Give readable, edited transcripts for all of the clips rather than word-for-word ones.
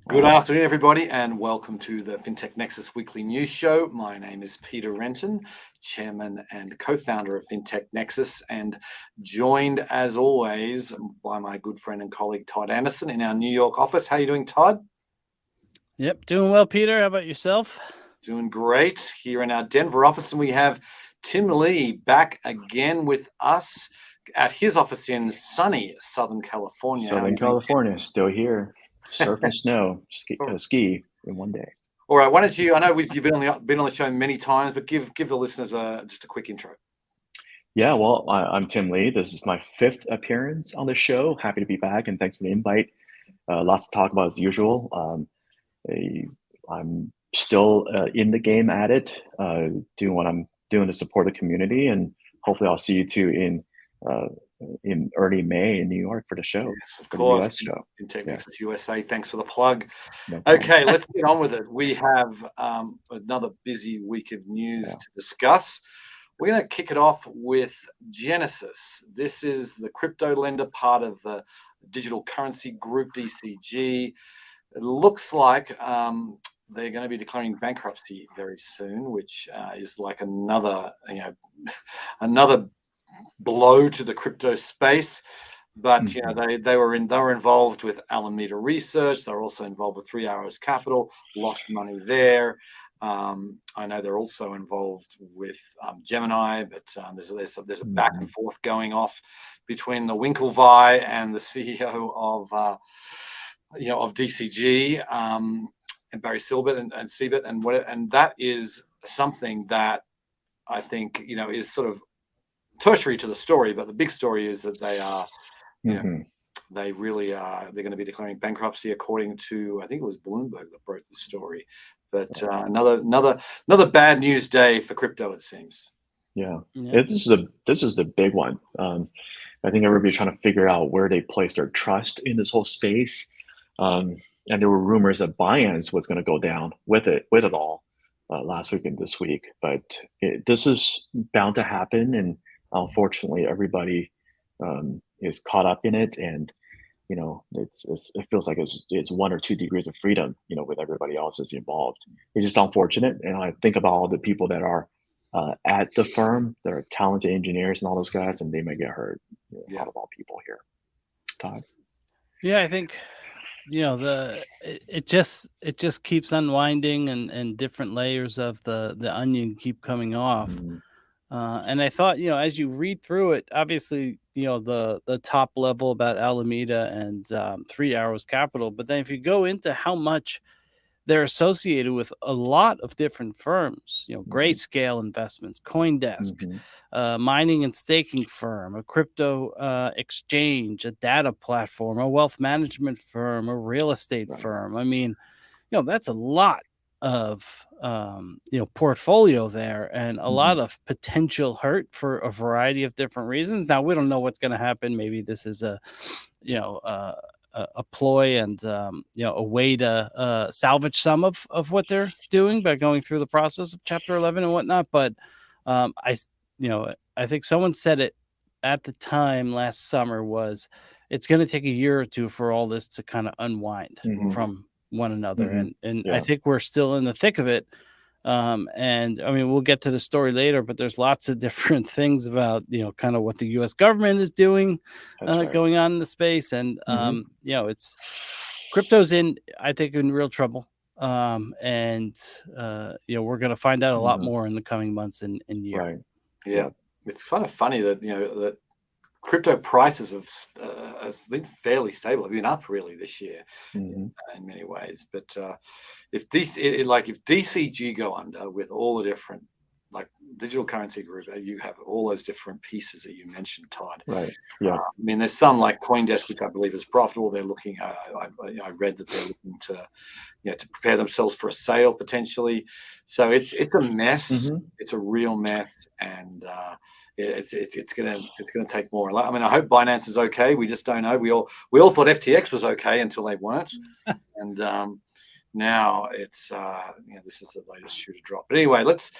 Good afternoon, everybody, and welcome to the Fintech Nexus weekly news show. My name is Peter Renton, chairman and co-founder of Fintech Nexus, and joined, as always, by my good friend and colleague Todd Anderson in our New York office. How are you doing, Todd? Yep, doing well, Peter. How about yourself? Doing great here in our Denver office, and we have Tim Lee back again with us at his office in sunny Southern California. How are Southern you doing? California, still here. Surf and snow, ski in one day. All right, why don't you? I know you've been on the show many times, but give the listeners just a quick intro. Yeah, well, I'm Tim Lee. This is my fifth appearance on the show. Happy to be back, and thanks for the invite. Lots to talk about as usual. I'm still in the game at it, doing what I'm doing to support the community, and hopefully I'll see you two in early May in New York for the show. Yes, of for course. The US show. Fintech Nexus USA. Thanks for the plug. No problem. Okay, let's get on with it. We have another busy week of news to discuss. We're going to kick it off with Genesis. This is the crypto lender, part of the digital currency group, DCG. It looks like they're going to be declaring bankruptcy very soon, which is like another blow to the crypto space. But they were involved with Alameda Research. They were also involved with 3 Arrows Capital. Lost money there. I know they're also involved with Gemini, but there's a back and forth going off between the Winklevi and the CEO of DCG and Barry Silbert and Siebert and that is something that I think is sort of tertiary to the story, but the big story is that they are. They really are. They're going to be declaring bankruptcy, according to, I think it was Bloomberg that broke the story. But another bad news day for crypto, it seems. Yeah. This is the big one. I think everybody's trying to figure out where they place their trust in this whole space. And there were rumors that Binance was going to go down with it all last week and this week. But this is bound to happen, and unfortunately, everybody is caught up in it, and it feels like it's 1 or 2 degrees of freedom, with everybody else is involved. It's just unfortunate, and I think about all the people that are at the firm, that are talented engineers and all those guys, and they may get hurt. A lot of all people here. Todd. Yeah, I think it just keeps unwinding, and different layers of the onion keep coming off. And I thought, as you read through it, obviously, the top level about Alameda and 3 Arrows Capital. But then if you go into how much they're associated with a lot of different firms, Grayscale Investments, CoinDesk, mining and staking firm, a crypto exchange, a data platform, a wealth management firm, a real estate firm. I mean, that's a lot of portfolio there, and a lot of potential hurt for a variety of different reasons. Now, we don't know what's going to happen. Maybe this is a ploy and a way to salvage some of what they're doing by going through the process of Chapter 11 and whatnot. But I think someone said it at the time last summer, was it's going to take a year or two for all this to kind of unwind from one another. And I think we're still in the thick of it. And I mean, we'll get to the story later, but there's lots of different things about, kind of what the US government is doing, going on in the space. And, it's crypto's I think, in real trouble. And we're going to find out a lot more in the coming months and year. Right. Yeah. It's kind of funny that, that crypto prices have been fairly stable. Have been up really this year in many ways. But if DCG go under with all the different, like digital currency group, you have all those different pieces that you mentioned, Todd. Right. Yeah. I mean, there's some like CoinDesk, which I believe is profitable. They're looking. I read that they're looking to, to prepare themselves for a sale potentially. So it's a mess. It's a real mess, and it's gonna take more. I mean, I hope Binance is okay. We just don't know. We all thought FTX was okay until they weren't, and now it's this is the latest shoe to drop. But anyway, let's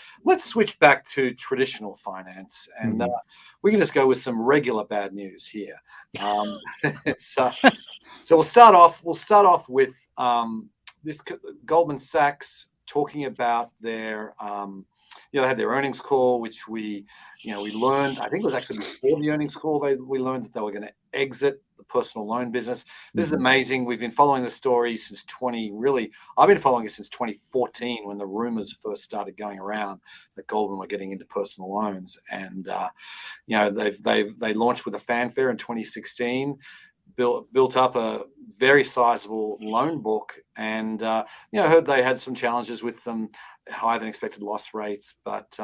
switch back to traditional finance, and we can just go with some regular bad news here. It's so we'll start off with this Goldman Sachs talking about their they had their earnings call, which we learned, I think it was actually before the earnings call, we learned that they were going to exit the personal loan business. This is amazing. We've been following the story since I've been following it since 2014 when the rumors first started going around that Goldman were getting into personal loans. And, they launched with a fanfare in 2016, built up a very sizable loan book, and heard they had some challenges with them, higher than expected loss rates, but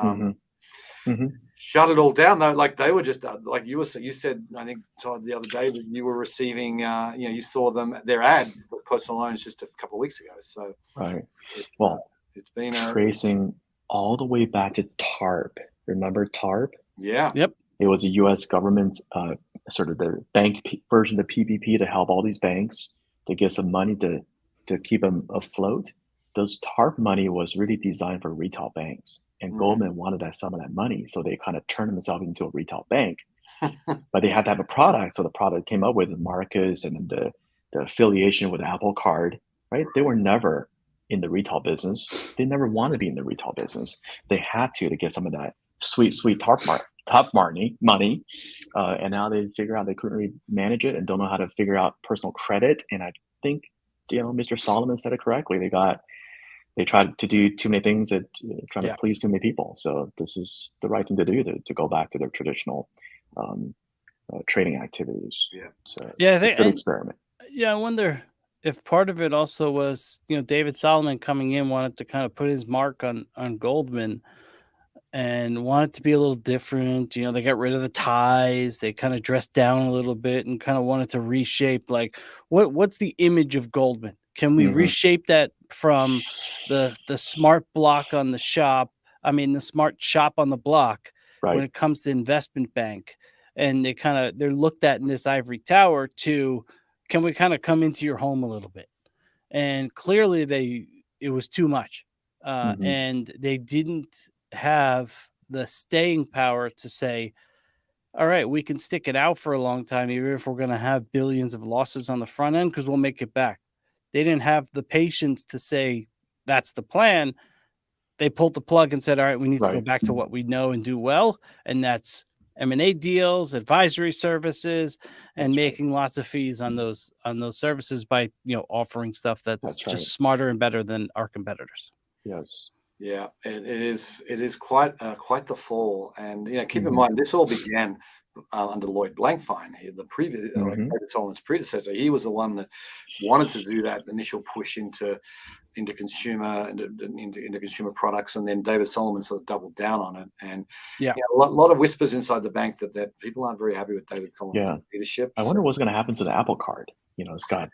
shut it all down though. Like they were just like you said, I think Todd, the other day that you were receiving, you saw their ad for personal loans just a couple of weeks ago. So right. It's been tracing all the way back to TARP. Remember TARP? Yeah. Yep. It was a U.S. government sort of the bank version of the PPP to help all these banks to get some money to keep them afloat. Those TARP money was really designed for retail banks, and Goldman wanted some of that money, so they kind of turned themselves into a retail bank. But they had to have a product, so the product came up with Marcus and the affiliation with Apple Card. Right? They were never in the retail business. They never wanted to be in the retail business. They had to get some of that sweet TARP money, and now they figure out they couldn't really manage it and don't know how to figure out personal credit. And I think Mr. Solomon said it correctly. They tried to do too many things that trying to please too many people. So this is the right thing to do to go back to their traditional trading activities. Yeah. So it's a good experiment. Yeah, I wonder if part of it also was David Solomon coming in wanted to kind of put his mark on Goldman and wanted to be a little different. They got rid of the ties. They kind of dressed down a little bit and kind of wanted to reshape, like, what's the image of Goldman? Can we reshape that from the smart block on the shop? I mean, the smart shop on the block when it comes to investment bank. And they're looked at in this ivory tower to, can we kind of come into your home a little bit? And clearly it was too much. And they didn't have the staying power to say, all right, we can stick it out for a long time, even if we're going to have billions of losses on the front end, because we'll make it back. They didn't have the patience to say, that's the plan. They pulled the plug and said, all right, we need to go back to what we know and do well. And that's M&A deals, advisory services, and making lots of fees on those services by, offering stuff that's just smarter and better than our competitors. Yes. Yeah, it is quite the fall, and keep in mind this all began under Lloyd Blankfein, the previous David Solomon's predecessor. He was the one that wanted to do that initial push into consumer into consumer products, and then David Solomon sort of doubled down on it. And a lot of whispers inside the bank that people aren't very happy with David Solomon's leadership. I wonder what's going to happen to the Apple Card. It's got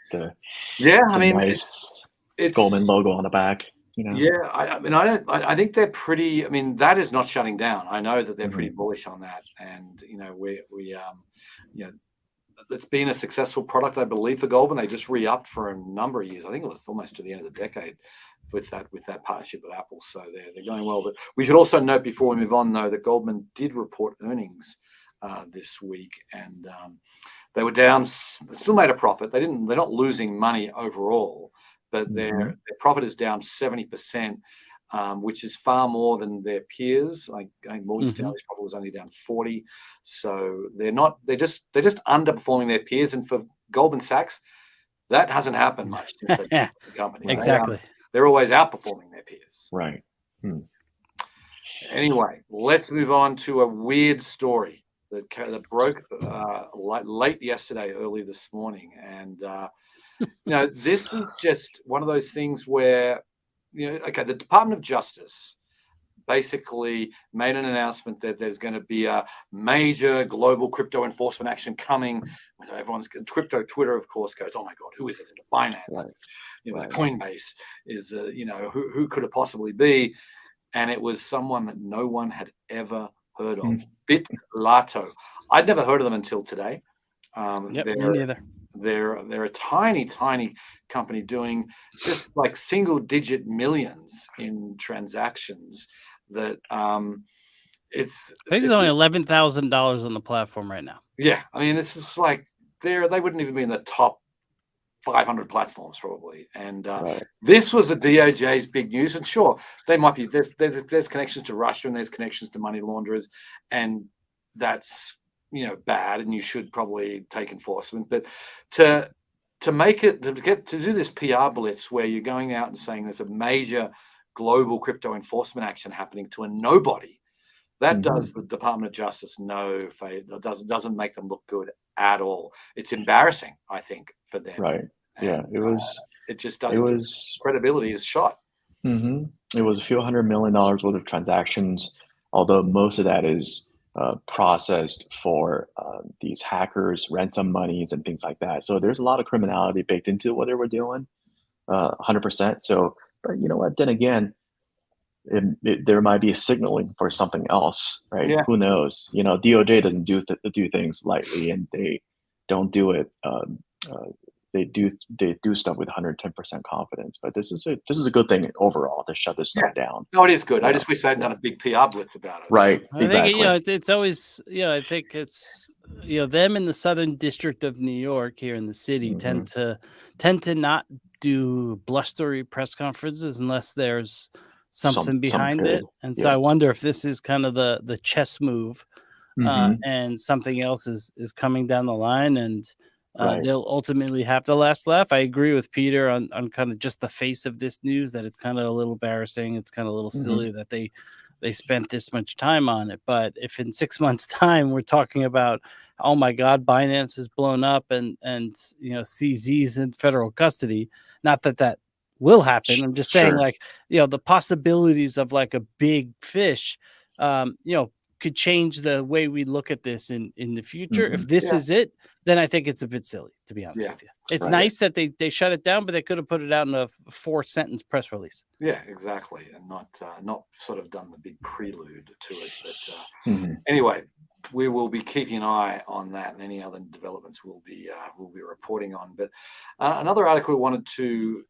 nice Goldman logo on the back. Yeah, I think they're pretty. I mean, that is not shutting down. I know that they're pretty bullish on that, and it's been a successful product, I believe, for Goldman. They just re-upped for a number of years. I think it was almost to the end of the decade with that partnership with Apple. So they're going well. But we should also note before we move on, though, that Goldman did report earnings this week, and they were down. They still made a profit. They're not losing money overall. But their profit is down 70%, which is far more than their peers. Like Morgan Stanley's profit was only down 40%. So they're just underperforming their peers. And for Goldman Sachs, that hasn't happened much since they bought the company. Exactly. They're always outperforming their peers. Right. Anyway, let's move on to a weird story that broke late yesterday, early this morning, and. This is just one of those things where, the Department of Justice basically made an announcement that there's going to be a major global crypto enforcement action coming. Everyone's crypto Twitter, of course, goes, oh my God, who is it? Binance, Coinbase is, who could it possibly be? And it was someone that no one had ever heard of, Bitlato. I'd never heard of them until today. Me neither. they're a tiny company doing just like single-digit millions in transactions. That it's I think it's only $11,000 on the platform right now. yeah. I mean, it's just like they wouldn't even be in the top 500 platforms probably. And Right. this was a DOJ's big news. And sure, they might be there's connections to Russia and there's connections to money launderers, and that's bad, and you should probably take enforcement. But to make it to do this PR blitz where you're going out and saying there's a major global crypto enforcement action happening to a nobody, that does the Department of Justice no favor. Doesn't make them look good at all. It's embarrassing, I think, for them. Right. Yeah. And, It was. it just It doesn't. was. Credibility is shot. It was a few $100 million worth of transactions, although most of that is processed for these hackers, ransom monies, and things like that. So there's a lot of criminality baked into what they were doing, 100%. So, but you know what? Then again, there might be a signaling for something else, right? Yeah. Who knows? DOJ doesn't do things lightly, and they don't do it. They do stuff with 110% confidence. But this is a good thing overall to shut this stuff down. No, it is good. I Yeah. just wish they hadn't done a big PR blitz about it. Right. I think Exactly. it's always I think it's them in the Southern District of New York here in the city tend to not do blustery press conferences unless there's something behind good. it. And so Yeah. I wonder if this is kind of the chess move, Mhm. and something else is coming down the line, and Right. they'll ultimately have the last laugh. I agree with Peter on kind of just the face of this news, that it's kind of a little embarrassing. It's kind of a little silly that they spent this much time on it. But if in 6 months' time we're talking about, oh my God, Binance is blown up and CZ's in federal custody, not that will happen. I'm just saying, Sure. like, the possibilities of like a big fish, could change the way we look at this in the future. If this Yeah. is it, then I think it's a bit silly, to be honest with you. It's Right. nice that they shut it down, but they could have put it out in a 4-sentence press release. Yeah, exactly, and not sort of done the big prelude to it. But Mhm. anyway, we will be keeping an eye on that, and any other developments we'll be reporting on. But another article we wanted to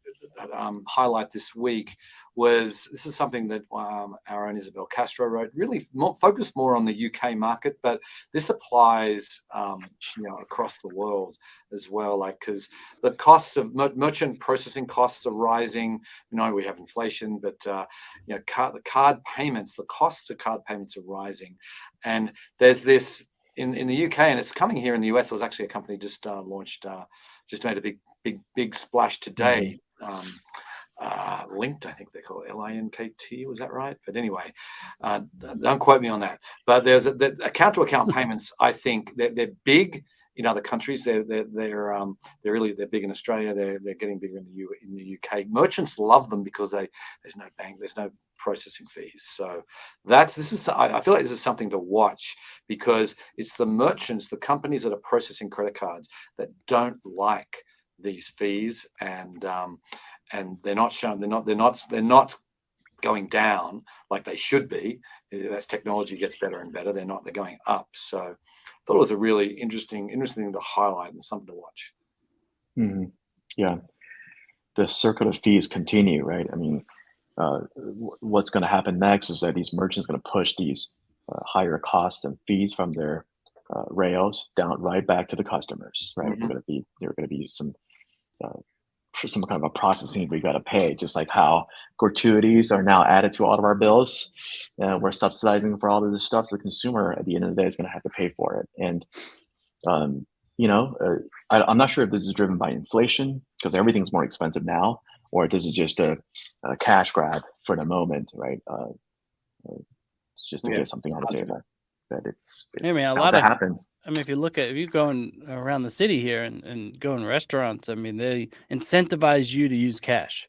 highlight this week this is something that our own Isabel Castro wrote. Really focused more on the UK market, but this applies across the world as well. Like, because the cost of merchant processing costs are rising. We have inflation, but the card payments, the costs of card payments are rising, and there's this in the UK, and it's coming here in the US. There was actually a company just launched, just made a big splash today. Linked, I think they call it LINKT. Was that right? But anyway, don't quote me on that. But there's account-to-account payments. I think they're big in other countries. They're big in Australia. They're getting bigger in the UK. Merchants love them because there's no bank, there's no processing fees. So I feel like this is something to watch, because it's the merchants, the companies that are processing credit cards, that don't like these fees, and they're not going down like they should be. As technology gets better and better, they're going up. So I thought it was a really interesting thing to highlight and something to watch. Mhm. Yeah. The circuit of fees continue, right? I mean, what's going to happen next is that these merchants going to push these higher costs and fees from their rails down right back to the customers, right? There are going to be some kind of a processing we got to pay, just like how gratuities are now added to all of our bills. We're subsidizing for all of this stuff. The consumer at the end of the day is going to have to pay for it. And I'm not sure if this is driven by inflation, because everything's more expensive now, or if this is just a cash grab for the moment, right? Just to get something on the table. But it's bound to happen. I mean, if you going around the city here and go in restaurants, I mean, they incentivize you to use cash,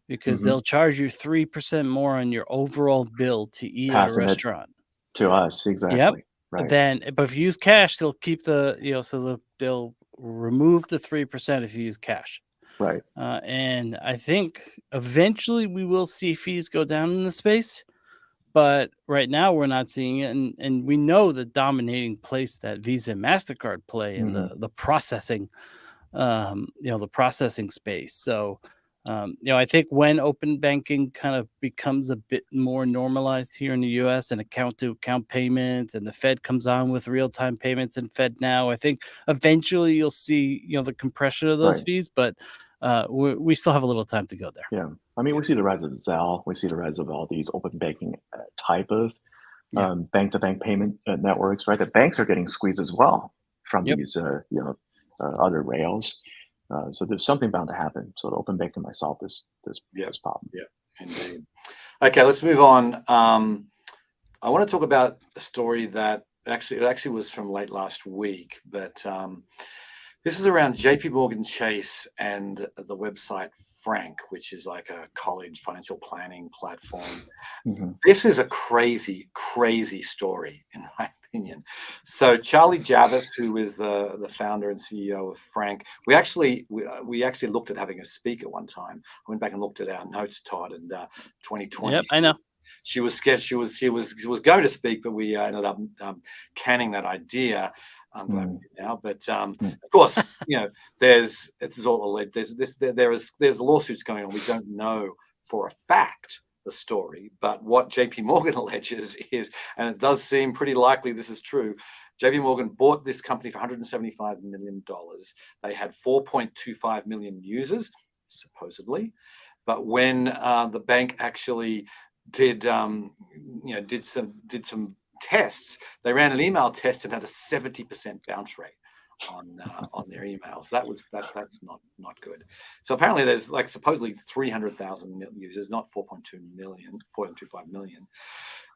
because they'll charge you 3% more on your overall bill to eat at a restaurant. To us, exactly. Yep. Right. But if you use cash, they'll keep so they'll remove the 3% if you use cash. Right. And I think eventually we will see fees go down in the space. But right now we're not seeing it, and we know the dominating place that Visa and MasterCard play in the processing the processing space. So, I think when open banking kind of becomes a bit more normalized here in the US and account to account payments and the Fed comes on with real time payments and Fed now, I think eventually you'll see, the compression of those Right. fees, but we still have a little time to go there. Yeah. I mean, we see the rise of Zelle. We see the rise of all these open banking type of Yeah. bank-to-bank payment networks, right? The banks are getting squeezed as well from Yep. these, other rails. So there's something bound to happen. So the open banking might solve this Yeah. this problem. Yeah, indeed. Okay, let's move on. I want to talk about a story that actually was from late last week, but this is around JP Morgan Chase and the website Frank, which is like a college financial planning platform. Hmm. This is a crazy, crazy story, in my opinion. So Charlie Javis, who is the founder and CEO of Frank, we actually looked at having a speak at one time. I went back and looked at our notes, Todd, and 2020. Yep, I know. She was scared. She was going to speak, but we ended up canning that idea. I'm glad we did now. But of course, there's lawsuits going on. We don't know for a fact the story, but what JP Morgan alleges is, and it does seem pretty likely this is true, JP Morgan bought this company for $175 million. They had 4.25 million users, supposedly. But when the bank actually did some tests, they ran an email test and had a 70% bounce rate on their emails. That's not good. So apparently there's like supposedly 300,000 users, not 4.25 million.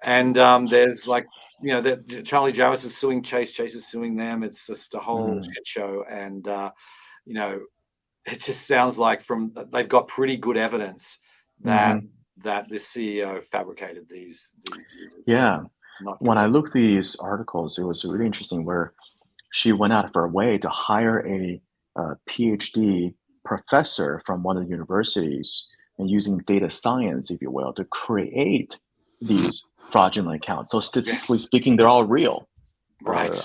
And there's like, that Charlie Javis is suing Chase is suing them. It's just a whole shit show. And it just sounds like they've got pretty good evidence that this CEO fabricated these users. Yeah. Not When good. I looked these articles, it was really interesting where she went out of her way to hire a PhD professor from one of the universities and using data science, if you will, to create these fraudulent accounts. So statistically speaking, they're all real. Right.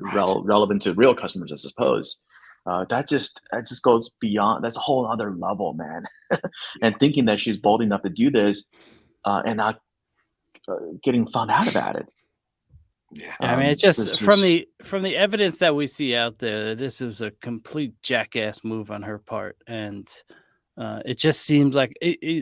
Relevant to real customers, I suppose. That just goes beyond. That's a whole other level, man. And thinking that she's bold enough to do this and not getting found out about it. Yeah. Yeah, I mean, it's just this from is- the evidence that we see out there, this is a complete jackass move on her part, and it just seems like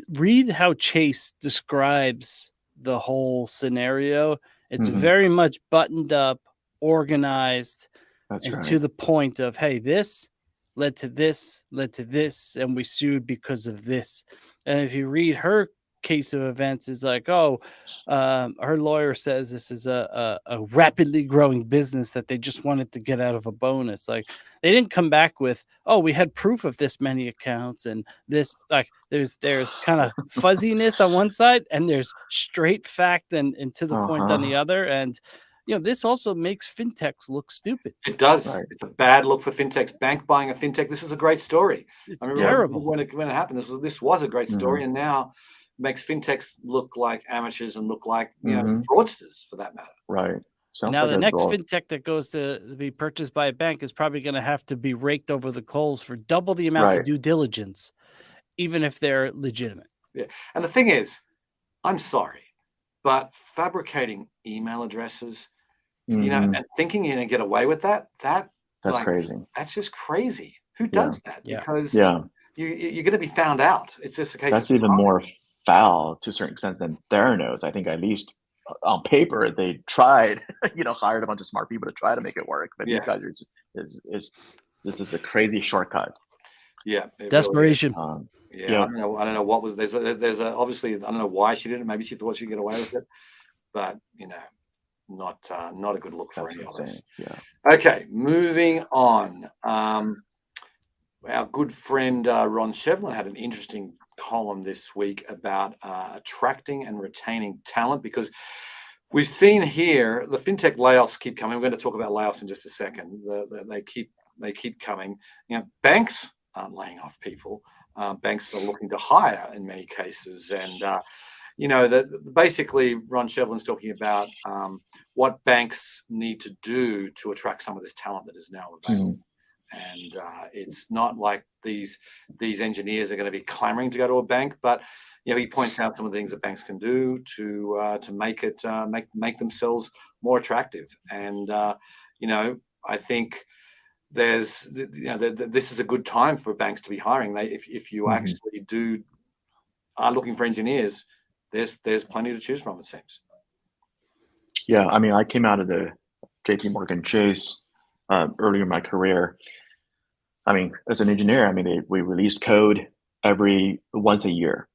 read how Chase describes the whole scenario. It's very much buttoned up, organized, That's and right. to the point of, hey, this led to this, and we sued because of this. And if you read her case of events, it's like, her lawyer says this is a rapidly growing business that they just wanted to get out of a bonus. Like, they didn't come back with, we had proof of this many accounts and this. Like, there's kind of fuzziness on one side and there's straight fact and to the point on the other. And this also makes fintechs look stupid. It does. Right. It's a bad look for fintechs. Bank buying a fintech. This was a great story. It's I remember terrible. when it happened. This was a great story, and now makes fintechs look like amateurs and look like fraudsters, for that matter. Right. Sounds Now like the a next goal. fintech that goes to be purchased by a bank is probably going to have to be raked over the coals for double the amount of due diligence, even if they're legitimate. Yeah, and the thing is, I'm sorry, but fabricating email addresses, and thinking you're going to get away with that's crazy. That's just crazy. Who does that? Yeah. Because Yeah. you're going to be found out. It's just a case That's of even time. more foul to a certain extent than Theranos. I think at least on paper they tried, hired a bunch of smart people to try to make it work. But these guys this is a crazy shortcut. Yeah, desperation. Really, I don't know what was there's obviously I don't know why she did it. Maybe she thought she'd get away with it, but not a good look for That's any of insane. us. Yeah. Okay, moving on. Our good friend Ron Shevlin had an interesting column this week about attracting and retaining talent, because we've seen here the fintech layoffs keep coming. We're going to talk about layoffs in just a second. They keep coming. Banks aren't laying off people. Banks are looking to hire in many cases, and basically Ron Shevlin's talking about what banks need to do to attract some of this talent that is now available. And it's not like these engineers are going to be clamoring to go to a bank, but he points out some of the things that banks can do to make it make themselves more attractive. And I think this is a good time for banks to be hiring. If you actually are looking for engineers, there's plenty to choose from, it seems. Yeah, I mean, I came out of the JP Morgan Chase earlier in my career. I mean, as an engineer, I mean, we release code once a year.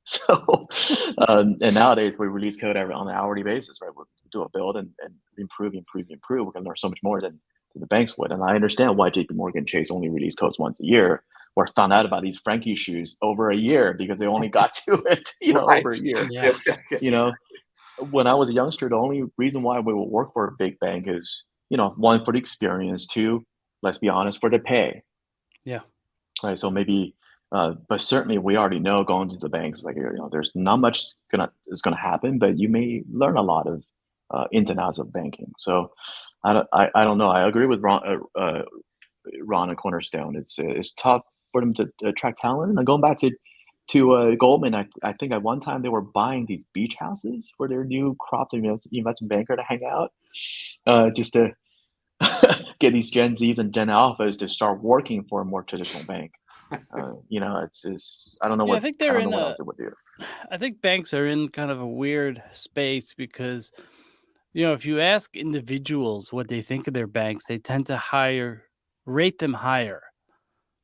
So, and nowadays we release code on an hourly basis, right? We'll do a build and improve. We're going to learn so much more than the banks would. And I understand why JP Morgan Chase only release codes once a year, or found out about these Frankie shoes over a year because they only got to it, Right. over a year. Yeah. Yes, You know, when I was a youngster, the only reason why we would work for a big bank is, one, for the experience, two, let's be honest, for the pay. Yeah. Right. So maybe, but certainly we already know going to the banks, like, there's not much is gonna happen, but you may learn a lot of ins and outs of banking. So I don't know. I agree with Ron and Cornerstone. It's tough for them to attract talent. And going back to Goldman, I think at one time they were buying these beach houses for their new crop investment banker to hang out, just to get these Gen Zs and Gen Alphas to start working for a more traditional bank. It's I don't know Yeah, I what think I they're don't know in what a. else it would do. I think banks are in kind of a weird space because, if you ask individuals what they think of their banks, they tend to rate them higher.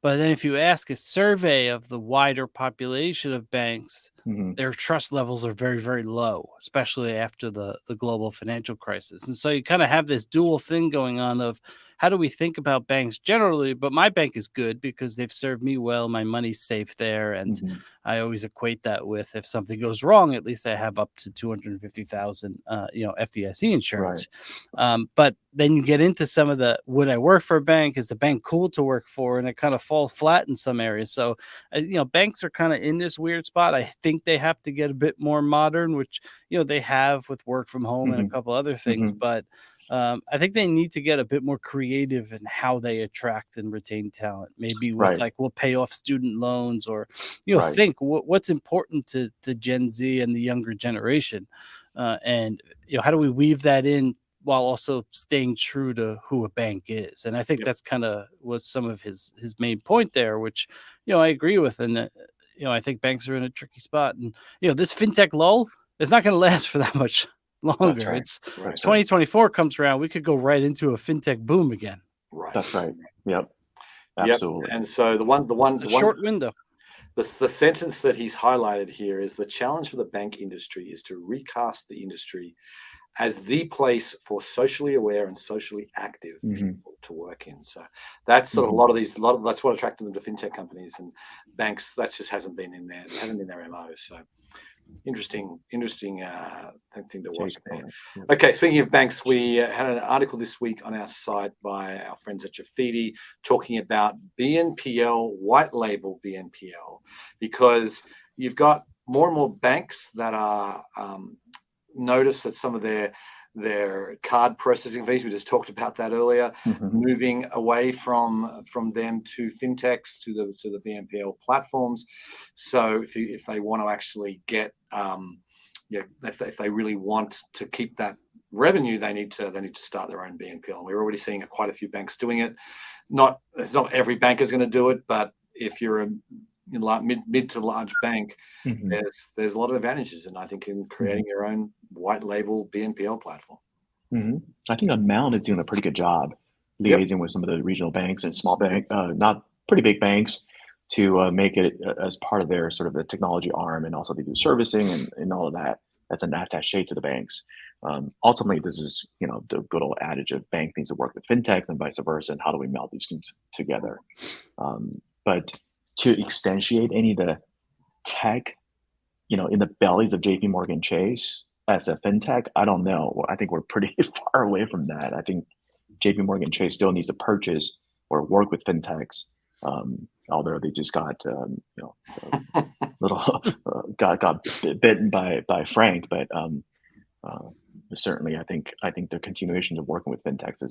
But then if you ask a survey of the wider population of banks, Hmm. their trust levels are very, very low, especially after the global financial crisis. And so you kind of have this dual thing going on of how do we think about banks generally? But my bank is good because they've served me well. My money's safe there. And Hmm. I always equate that with if something goes wrong, at least I have up to 250,000, FDIC Right. insurance. But then you get into some of would I work for a bank? Is the bank cool to work for? And it kind of falls flat in some areas. So, banks are kind of in this weird spot. I think they have to get a bit more modern, which, they have with work from home and a Hmm. couple other things. Hmm. But I think they need to get a bit more creative in how they attract and retain talent. Maybe with Right. we'll pay off student loans, or Right. think what's important to Gen Z and the younger generation, and how do we weave that in while also staying true to who a bank is. And I think Yep. that's kind of was some of his main point there, which I agree with. And I think banks are in a tricky spot, and this fintech lull is not going to last for that much longer. right. It's Right. That's right. 2024 comes around, we could go right into a fintech boom again. Right. That's right. Yep. Yep. Absolutely. And so It's a short window. the sentence that he's highlighted here is the challenge for the bank industry is to recast the industry as the place for socially aware and socially active Hmm. people to work in. So that's sort of that's what attracted them to fintech companies and banks. That just hasn't been in their MO. So interesting thing to watch there. Yep. Okay, speaking of banks, we had an article this week on our site by our friends at Jafidi talking about BNPL, white label BNPL, because you've got more and more banks that are notice that some of their card processing fees, we just talked about that earlier, Mhm. moving away from them to fintechs, to the BNPL platforms. So if they want to actually get if they really want to keep that revenue, they need to start their own BNPL. And we're already seeing quite a few banks doing it. It's not every bank is going to do it, but if you're a mid to large bank, Mhm. there's a lot of advantages, and I think in creating your own white label BNPL platform. Mhm. I think Amount is doing a pretty good job Yep. liaising with some of the regional banks and small not pretty big banks, to make it as part of their sort of the technology arm, and also they do servicing and all of that. That's an attaché to the banks. Ultimately, this is the good old adage of bank needs to work with fintech and vice versa, and how do we meld these things together? But to instantiate any of the tech, in the bellies of JP Morgan Chase as a fintech, I don't know. Well, I think we're pretty far away from that. I think JP Morgan Chase still needs to purchase or work with fintechs, although they just got little got bitten by Frank. But certainly, I think the continuation of working with fintechs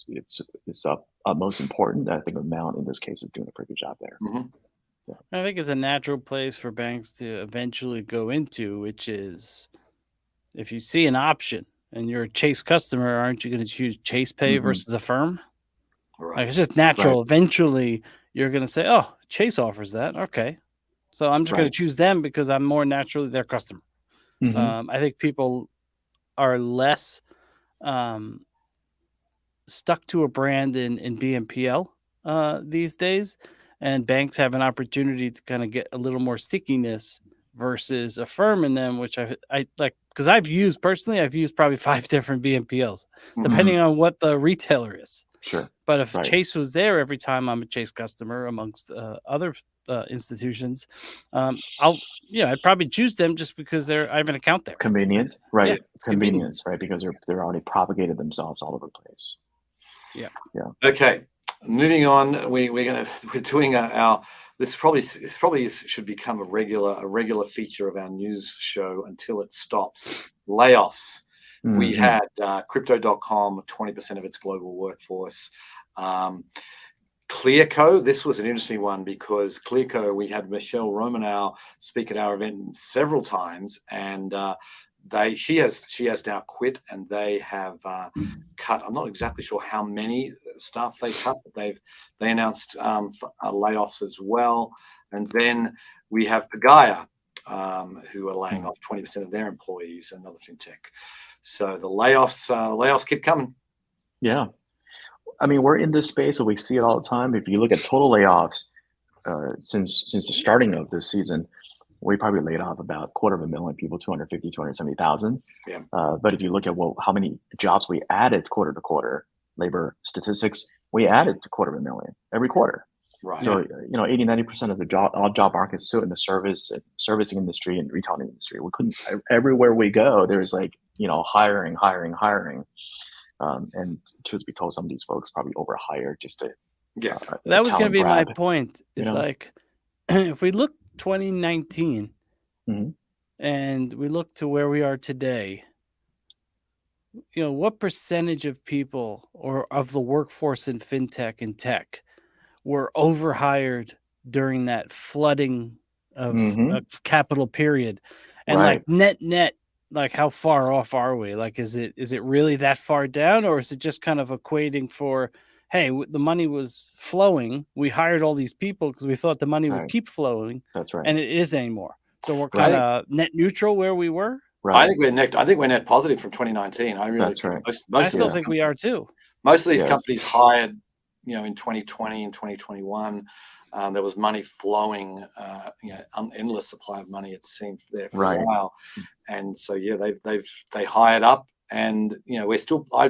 it's utmost important. I think Mount in this case is doing a pretty good job there. Mhm. I think it's a natural place for banks to eventually go into, which is if you see an option and you're a Chase customer, aren't you going to choose Chase Pay Mhm. versus Affirm? Like Right. it's just natural. Eventually, you're going to say, "Oh, Chase offers that. Okay, so I'm just going Right. to choose them because I'm more naturally their customer." Mhm. I think people are less um, stuck to a brand in BNPL these days, and banks have an opportunity to kind of get a little more stickiness versus affirming them, which I like because I've used probably 5 different BNPLs, Mhm. depending on what the retailer is. Sure. But if Right. Chase was there every time I'm a Chase customer amongst other institutions, I'd probably choose them just because I have an account there. Convenience, Yeah, right? it's Convenience, convenience. right? Because they're already propagated themselves all over the place. Yeah. Yeah. Okay, moving on. We're doing our this probably should become a regular feature of our news show until it stops. Layoffs. We Mhm. had Crypto.com, 20% of its global workforce. Clearco, this was an interesting one because Clearco, we had Michelle Romanow speak at our event several times, and she has now quit, and they have cut. I'm not exactly sure how many staff they cut, but they announced layoffs as well. And then we have Pagaya, who are laying off 20% of their employees, another fintech. So the layoffs keep coming. Yeah. I mean, we're in this space, so we see it all the time. If you look at total layoffs since the starting of this season, we probably laid off about 250,000 people, 250, 270,000. Yeah. But if you look at how many jobs we added quarter to quarter, labor statistics, we added to 250,000 every quarter. Right. So 80, 90% of the job market is still in the servicing industry and retailing industry. We couldn't everywhere we go. There's hiring. And truth be told, some of these folks probably overhire just to Yeah. That was going to talent be my grab. point. It's like if we look 2019 Mhm. and we look to where we are today, what percentage of people or of the workforce in fintech and tech were overhired during that flooding of capital period? And like Right. net, like how far off are we? Like, is it really that far down, or is it just kind of equating for, hey, the money was flowing, we hired all these people because we thought the money That's would right. keep flowing, That's right. and it isn't anymore. So we're kind Right. of net neutral where we were. I Right. think we're net positive from 2019. I really That's think right. I most of still these think we are companies, too. most of these Yes. companies hired, in 2020 and 2021. There was money flowing, endless supply of money. It seemed there for a Right. while, and so yeah, they hired up, and we're still. I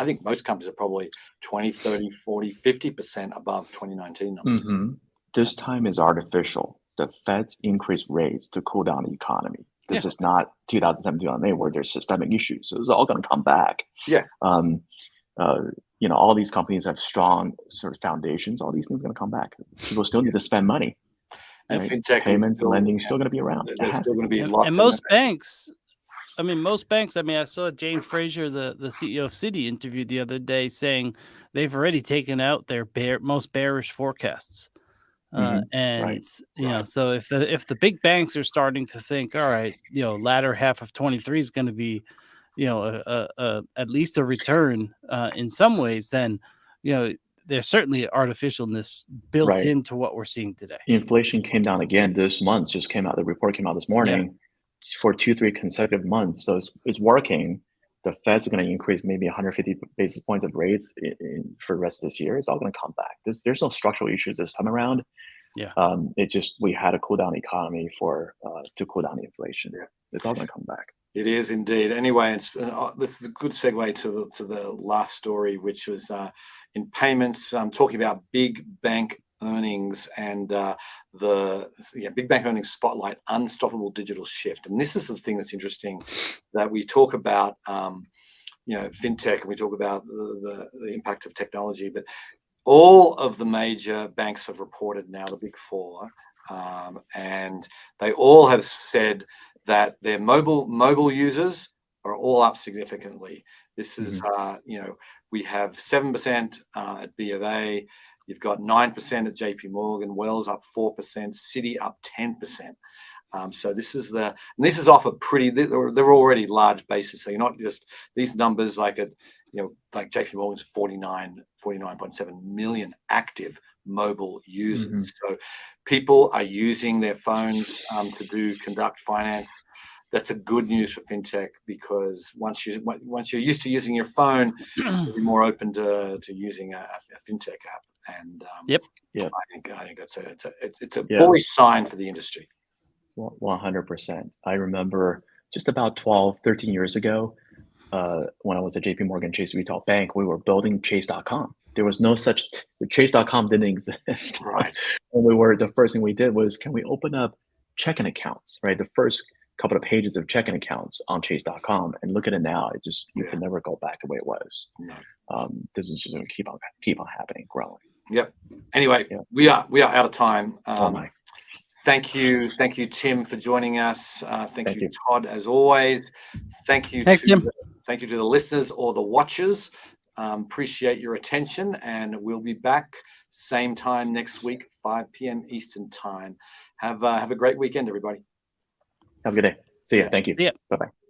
think most companies are probably 20, 30, 40, 50% above 2019 numbers. This time is artificial. The Feds increased rates to cool down the economy. This Yeah. is not 2007, 2008 where there's systemic issues. So it's all going to come back. Yeah. All these companies have strong sort of foundations. All these things are going to come back. People still need to spend money. And Right? fintech Payments and lending is still going to be around. It There's has still to going to be. be And lots of most banks, I saw Jane Fraser, the CEO of Citi, interviewed the other day saying they've already taken out their most bearish forecasts. Right. So if the big banks are starting to think, all right, latter half of 23 is going to be, at least a return in some ways, then, there's certainly artificialness built Right. into what we're seeing today. Inflation came down again this month. Just came out. The report came out this morning for 2-3 consecutive months. So it's working. The Fed's are going to increase maybe 150 basis points of rates for the rest of this year. It's all going to come back. There's no structural issues this time around. Yeah. It just we had a cool down economy to cool down the inflation. Yeah. It's all going to come back. It is indeed. Anyway, this is a good segue to the last story, which was in payments. Talking about big bank earnings and big bank earnings spotlight unstoppable digital shift. And this is the thing that's interesting, that we talk about fintech, and we talk about the impact of technology, but all of the major banks have reported now, the big four, and they all have said that their mobile users are all up significantly. This is, we have 7% at B of A. You've got 9% at JP Morgan, Wells up 4%, Citi up 10%. So this is off a pretty, they're already large bases. So you're not just these numbers like like JP Morgan's 49.7 million active mobile users. So people are using their phones to conduct finance. That's a good news for fintech, because once you're used to using your phone, you'll be more open to using a fintech app. And I think it's a bullish sign for the industry. 100%. I remember just about 12, 13 years ago, when I was at JP Morgan Chase Retail Bank, we were building Chase.com. There was no such, Chase.com didn't exist. Right. And the first thing we did was, can we open up checking accounts, right? The first couple of pages of checking accounts on Chase.com, and look at it now. It just, you can never go back the way it was. No. This is just going to keep on happening, growing. Yep. Anyway, we are out of time. Oh my. Thank you, Tim, for joining us. Thank you, Todd, as always. Thanks, Tim. Thank you to the listeners or the watchers. Appreciate your attention, and we'll be back same time next week, 5 p.m. Eastern time. Have a great weekend, everybody. Have a good day. See ya. Thank you. Yeah. Bye-bye.